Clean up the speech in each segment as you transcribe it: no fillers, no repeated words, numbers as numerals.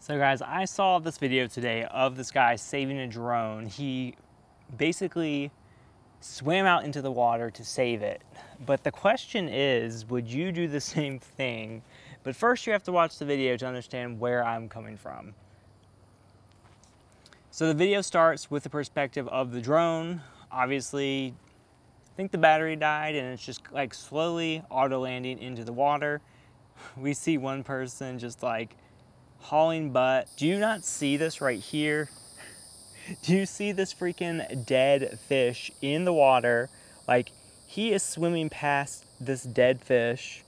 So guys, I saw this video today of this guy saving a drone. He basically swam out into the water to save it. But the question is, would you do the same thing? But first you have to watch the video to understand where I'm coming from. So the video starts with the perspective of the drone. Obviously, I think the battery died and it's just like slowly auto landing into the water. We see one person just like hauling butt. Do you not see this right here? Do you see this freaking dead fish in the water? Like, he is swimming past this dead fish.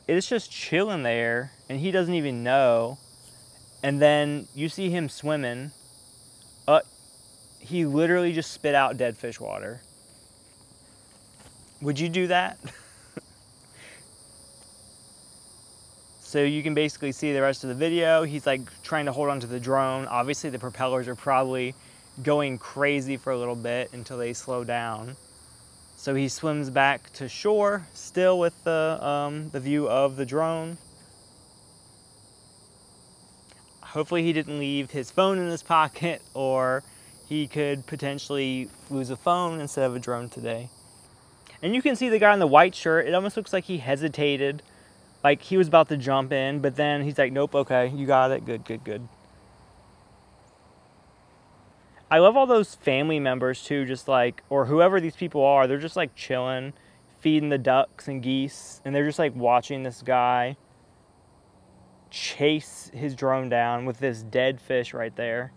It's just chilling there and he doesn't even know. And then you see him swimming. He literally just spit out dead fish water. Would you do that? So you can basically see the rest of the video. He's like trying to hold onto the drone. Obviously the propellers are probably going crazy for a little bit until they slow down. So he swims back to shore, still with the view of the drone. Hopefully he didn't leave his phone in his pocket, or he could potentially lose a phone instead of a drone today. And you can see the guy in the white shirt. It almost looks like he hesitated. Like he was about to jump in, but then he's like, nope, okay, you got it, good, good, good. I love all those family members too, just like, or whoever these people are, they're just like chilling, feeding the ducks and geese, and they're just like watching this guy chase his drone down with this dead fish right there.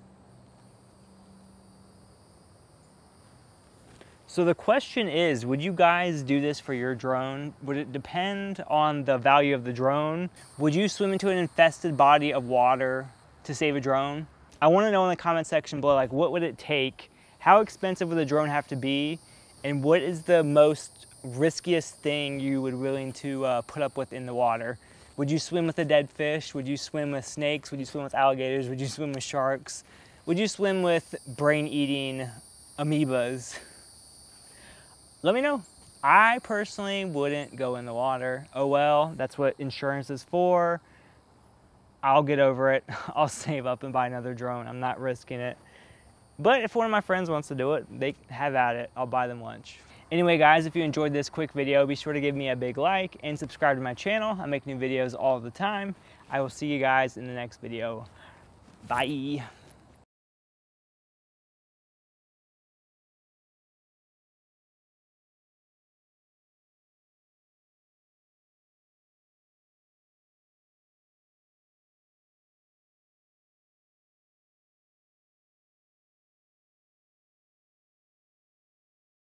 So the question is, would you guys do this for your drone? Would it depend on the value of the drone? Would you swim into an infested body of water to save a drone? I want to know in the comment section below, like, what would it take? How expensive would the drone have to be? And what is the most riskiest thing you would willing to put up with in the water? Would you swim with a dead fish? Would you swim with snakes? Would you swim with alligators? Would you swim with sharks? Would you swim with brain-eating amoebas? Let me know. I personally wouldn't go in the water. Oh well, that's what insurance is for. I'll get over it. I'll save up and buy another drone. I'm not risking it. But if one of my friends wants to do it, they have at it. I'll buy them lunch. Anyway guys, if you enjoyed this quick video, be sure to give me a big like and subscribe to my channel. I make new videos all the time. I will see you guys in the next video. Bye.